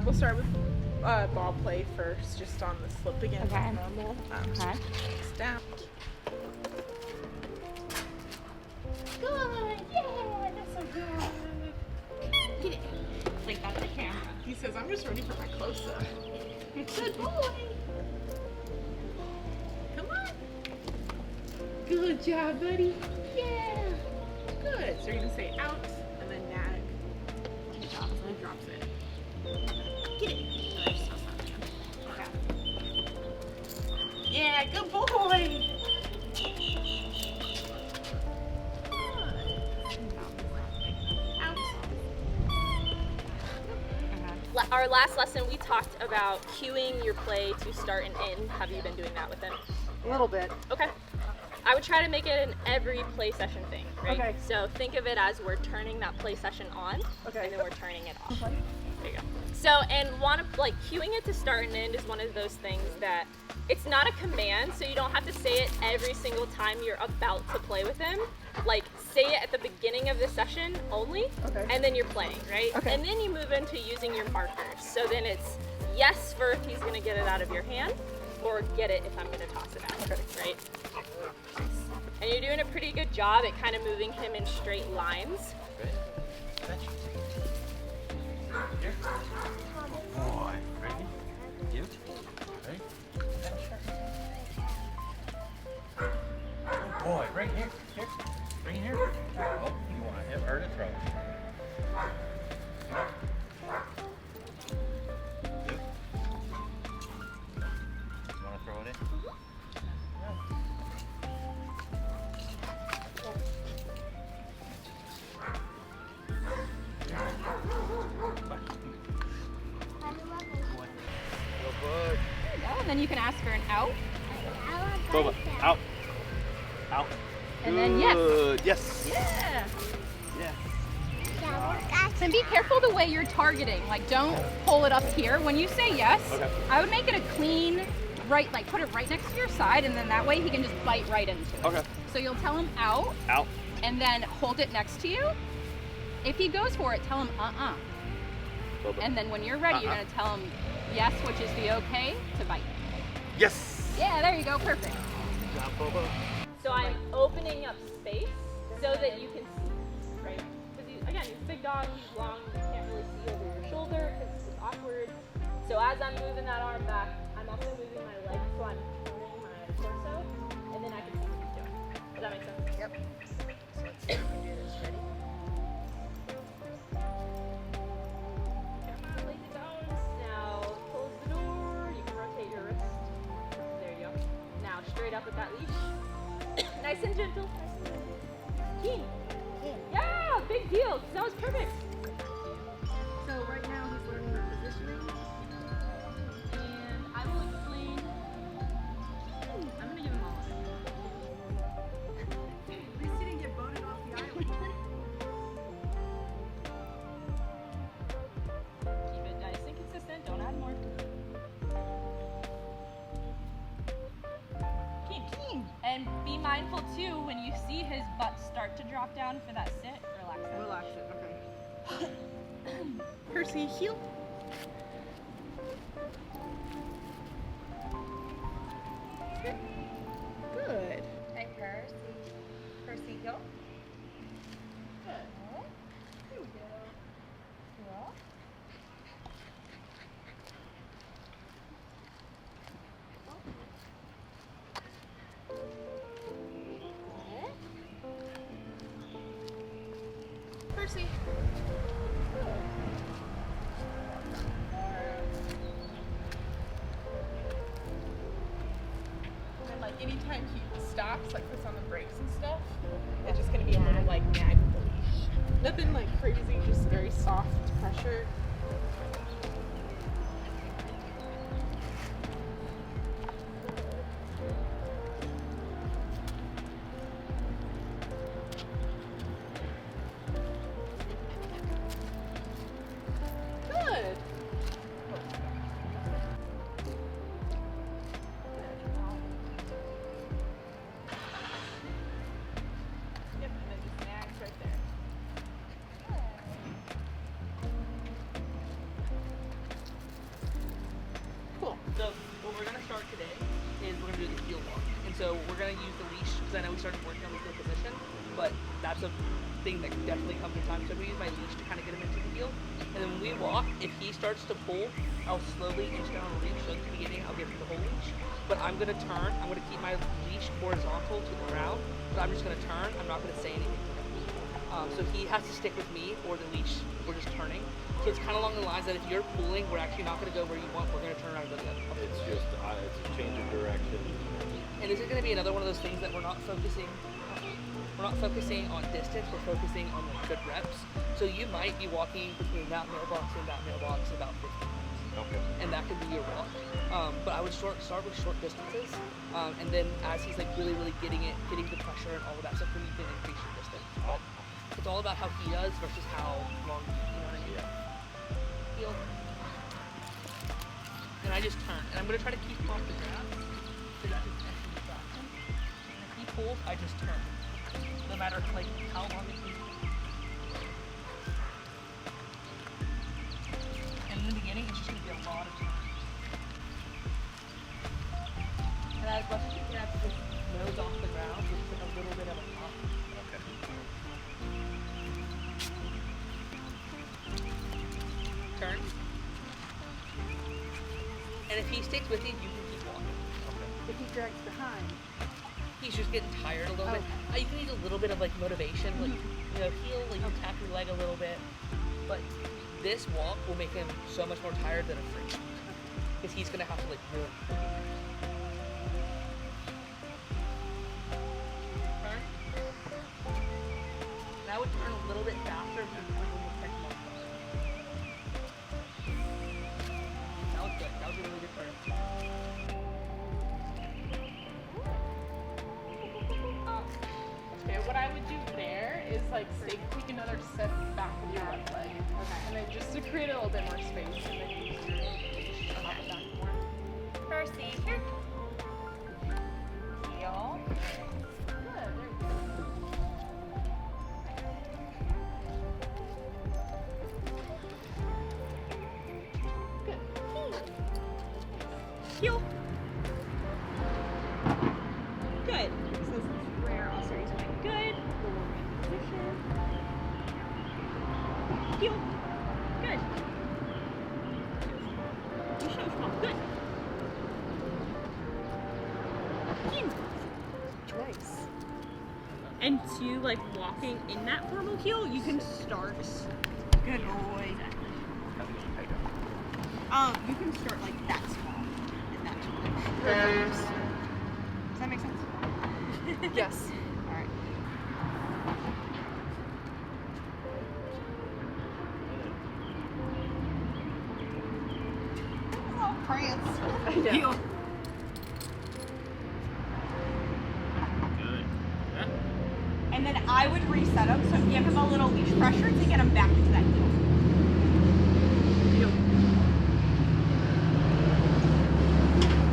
we'll start with ball play first, just on the slip again, Okay. normal. Okay. Down. Good, yeah, that's so good. Get it. Like that's the camera. He says, I'm just ready for my close-up. Good boy. Come on. Good job, buddy. Yeah. Good. So you're going to say out and then nag. Good job. And then drops it. Get it. Okay. Yeah, good boy. Our last lesson, we talked about cueing your play to start and end. Have you been doing that with them? A little bit. Okay. I would try to make it an every play session thing, right? Okay. So think of it as we're turning that play session on, Okay. and then we're turning it off. Okay. There you go. So, and cueing it to start and end is one of those things that it's not a command, so you don't have to say it every single time you're about to play with him. Like, say it at the beginning of the session only, Okay. and then you're playing, right? Okay. And then you move into using your markers. So then it's yes for if he's gonna get it out of your hand, or get it if I'm gonna toss it out, Okay. right? And you're doing a pretty good job at kind of moving him in straight lines. Here. Boy, ready? You? Ready? Good boy, right here. Here. Right here. Oh, you want to hit her to throw. You? You want to throw it in? There you go. And then you can ask for an out. Boba, out. Out. And then yes. Good. Yes. Yeah. Yeah. And be careful the way you're targeting. Like, don't pull it up here. When you say yes, Okay. I would make it a clean, right, like put it right next to your side, and then that way he can just bite right into it. Okay. So you'll tell him out, Out. and then hold it next to you. If he goes for it, tell him Boba. And then when you're ready, you're gonna tell him yes, which is the okay to bite. Yes. Yeah, there you go, perfect. Good job, Boba. So I'm opening up space so that you can see, right? Because again, he's a big dog, he's long, you can't really see over your shoulder because it's awkward. So as I'm moving that arm back, I'm also moving my leg, so I'm moving my torso, and then I can see what he's doing. Does that make sense? Yep. So let's see if we do this. Ready? Come on, lazy bones. Now close the door. You can rotate your wrist. There you go. Now straight up with that leash. Nice and gentle. Keen. Yeah, big deal. That was perfect. So right now he's learning the positioning. And I will explain. I'm gonna give him all of it. At least he didn't get voted off the island. Keep it nice and consistent. Don't add more. Keen. And be mindful too when you see his butt start to drop down for that sit. Relax that. Relax it. Okay. Percy, heel. Good. Hey, Percy. Percy, go. Good. Here we go. Well. Percy. And like anytime he stops, like puts on the brakes and stuff, it's just gonna be a little like nag with the leash. Nothing like crazy, just very soft pressure. Good. Yep, and then just nags right there. heel walk. And so we're gonna use the leash because I know we started working on the heel position, but that's a thing that definitely comes in time. So I'm gonna use my leash to kind of get him into the heel. And then when we walk, if he starts to pull, I'll slowly inch down the leash. So at the beginning, I'll give him the whole leash. But I'm gonna turn, I'm gonna keep my leash horizontal to the ground, but I'm just gonna turn, I'm not gonna say anything to him. So he has to stick with me or the leash, we're just turning. So it's kind of along the lines that if you're pulling, we're actually not gonna go where you want, we're gonna turn around and go the other way. It's just, it's a change of direction. And this is gonna be another one of those things that we're not focusing on distance, we're focusing on like good reps. So you might be walking between that mailbox and that mailbox about 50 minutes. Okay. And that could be your walk. But I would start with short distances, and then as he's like really getting the pressure and all of that stuff, then you can increase your distance. But it's all about how he does versus how long, you know what I mean? Yeah. Heel. And I just turn, and I'm gonna try to keep him off the ground so that he can actually traction. And if he pulls, I just turn, no matter like how long it is. And in the beginning, it's just gonna be a lot of turns. And as much as you can have his nose off the ground, just like a little bit of a pop. Okay. Turn. And if he sticks with you, you can keep walking. If he drags behind. He's just getting tired a little bit. You can use a little bit of like motivation, like heel, like you tap your leg a little bit. But this walk will make him so much more tired than a free. Because he's gonna have to like really turn. And I would turn a little bit faster if you're going to catch him off guard. That was good. That was a really good turn. Okay, what I would do there is like take another step back with your left leg. Okay. And then just to create a little bit more space and then use your leash to hop it back more. Percy, here. Heel. Good, there you go. Good. Heel. Good. So this is where I'll start using my Good. position. Heel. Good. You show strong. Good. Heel. Twice. And to like walking in that formal heel, you can start. Good boy. You can start like that small and that small. Does that make sense? Yes. Alright. Oh, prance. Heel. Good. Yeah. And then I would reset him, so give him a little leash pressure to get him back into that heel.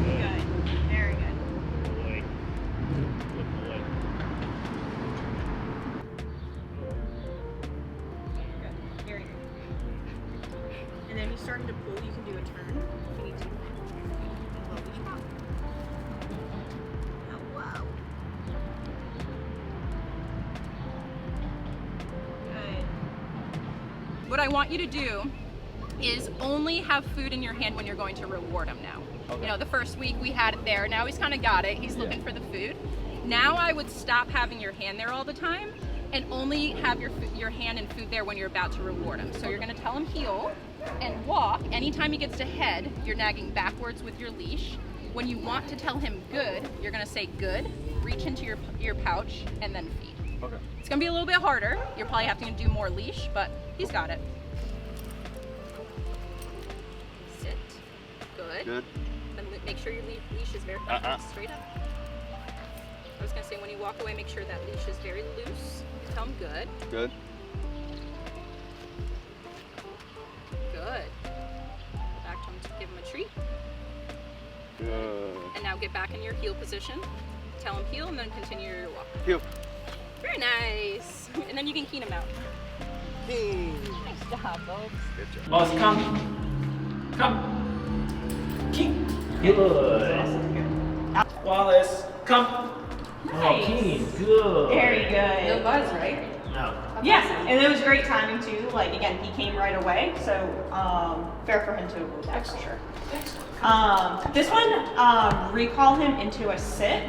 Good. Very good. Boy. Good boy. Good. Very good. And then he's starting to pull, you can do a turn if you need to. A little leash pop. Oh, wow. Good. What I want you to do is only have food in your hand when you're going to reward him now. Okay. You know, the first week we had it there, now he's kind of got it, he's looking for the food. Now I would stop having your hand there all the time and only have your hand and food there when you're about to reward him. So you're gonna tell him heel and walk. Anytime he gets to head, you're nagging backwards with your leash. When you want to tell him good, you're gonna say good, reach into your pouch, and then feed. Okay. It's gonna be a little bit harder. You'll probably have to do more leash, but he's got it. Sit. Good. Good. Then make sure your leash is very straight up. I was gonna say when you walk away, make sure that leash is very loose. Tell him good. Good. Good. Go back to him to give him a treat. Good. And now get back in your heel position. Tell him heel and then continue your walk. Heel. Very nice. And then you can keen him out. Nice job, folks. Good job. Boss, come. Come. Keep. Good. Awesome. Wallace, come. Nice. Oh, Keen, good. Very good. No buzz, right? No. Yeah, and it was great timing too. Like again, he came right away, so fair for him to avoid that for sure. This one, recall him into a sit.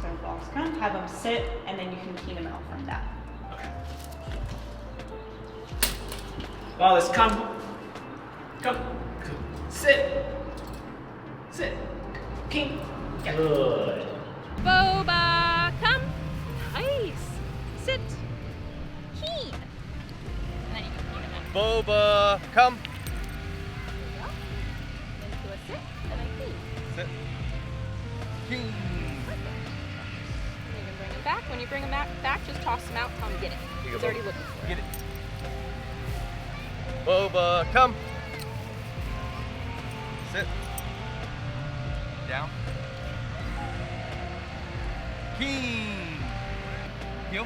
So Wallace, come, have him sit, and then you can keen him out from that. Wallace, come. Come. Sit. Sit. Keen. Good. Boba, come. Nice. Sit. Keen. And then you can keen him in. Boba, come. Into a sit, and then keen. Sit. King. And you can bring him back. When you bring him back, just toss him out, tell him get it. Here you He's go, already Boba. looking for Get it. it. Boba, come. Sit. Down. King. Heel.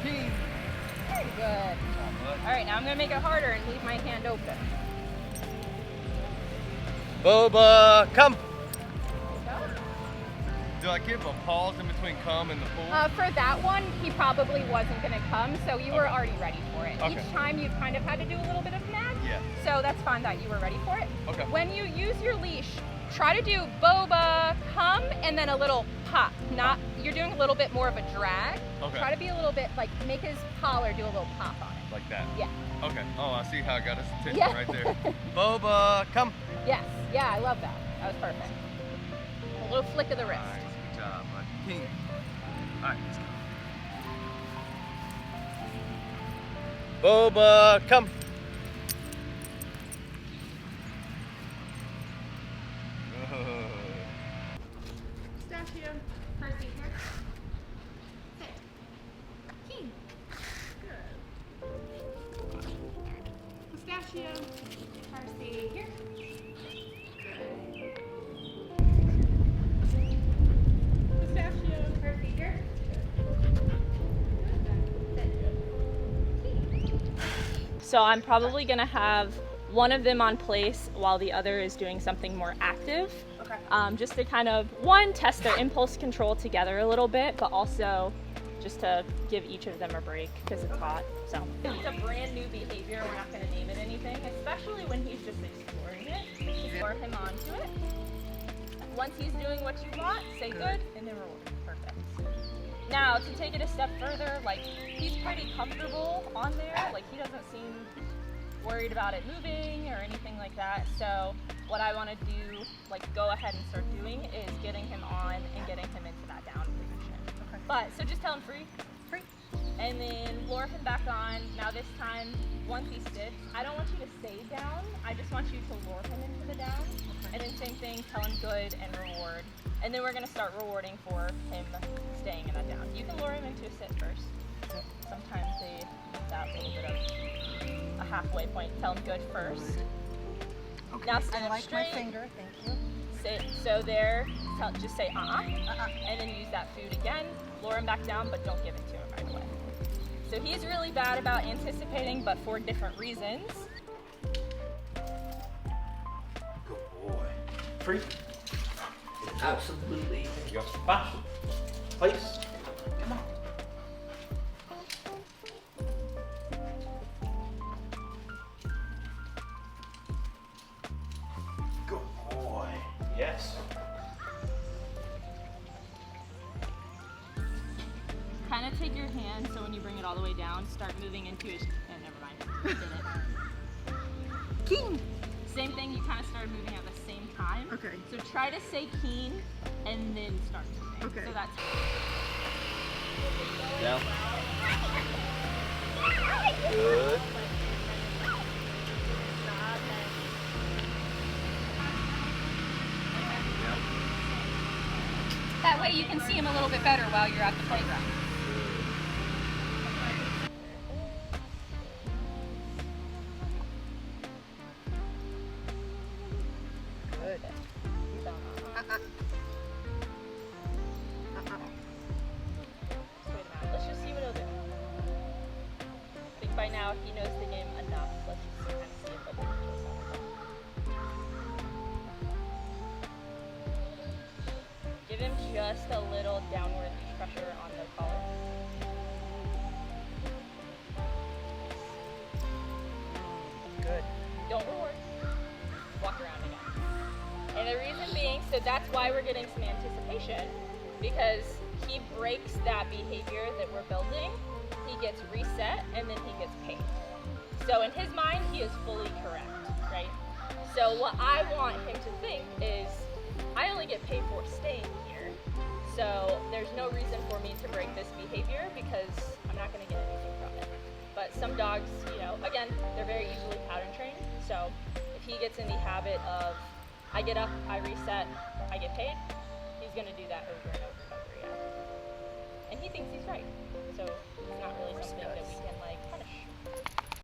King. Very good. All right, now I'm gonna make it harder and leave my hand open. Boba, come. Go. Do I give a pause in between come and the pull? For that one, he probably wasn't gonna come, so you were already ready for it. Okay. Each time you kind of had to do a little bit of nag, Yeah. so that's fine that you were ready for it. Okay. When you use your leash, try to do boba, come, and then a little pop. Not, you're doing a little bit more of a drag. Okay. Try to be a little bit, like, make his collar do a little pop on it. Like that? Yeah. Okay. Oh, I see how I got his attention Yeah. right there. Boba, come. Yes, yeah, I love that. That was perfect. A little flick of the wrist. Nice, good job, bud. King. All right, let's go. Boba, come. Good. Pistachio. Percy, here. Sit. Keen. Good. Pistachio. Percy, here. Pistachio. Percy, here. So I'm probably gonna have one of them on place while the other is doing something more active. Okay. Just to kind of, one, test their impulse control together a little bit, but also just to give each of them a break because it's hot. So it's a brand new behavior. We're not gonna name it anything, especially when he's just exploring it. Just lure him onto it. Once he's doing what you want, say good and then reward. Perfect. Now, to take it a step further, like, he's pretty comfortable on there. Like, he doesn't seem worried about it moving or anything like that. So what I want to do, like, go ahead and start doing is getting him on and getting him into that down position. Okay. But, so just tell him free, and then lure him back on. Now this time, once he sits, I don't want you to stay down. I just want you to lure him into the down. Okay. And then same thing, tell him good and reward. And then we're gonna start rewarding for him staying in that down. You can lure him into a sit first. Sometimes they need that little bit of a halfway point. Tell him good first. Okay. Now stand up straight. Thank you. Sit, so there, just say and then use that food again. Lure him back down, but don't give it to him right away. So he's really bad about anticipating, but for different reasons. Good boy. Free. Absolutely. You got some bash. Place. Come on. Good boy. Yes. Kind of take your hand, so when you bring it all the way down, start moving into his. Never mind. Did it. Keen. Same thing. You kind of started moving at the same time. Okay. So try to say keen, and then start moving. Okay. So that's. Down. Good. That way you can see him a little bit better while you're at the playground. Good. Let's just see what he'll do. I think by now he knows the game enough. Let's just kind of see if he'll do it. just a little downward leash pressure on the collar. Good. Don't reward. Walk around again. And the reason being, so that's why we're getting some anticipation, because he breaks that behavior that we're building, he gets reset, and then he gets paid. So in his mind, he is fully correct, right? So what I want him to think is, I only get paid for staying here, so there's no reason for me to break this behavior because I'm not going to get anything from it. But some dogs, you know, again, they're very easily pattern trained, so if he gets in the habit of, I get up, I reset, I get paid, he's going to do that over and over and over again. And he thinks he's right, so it's not really something that we can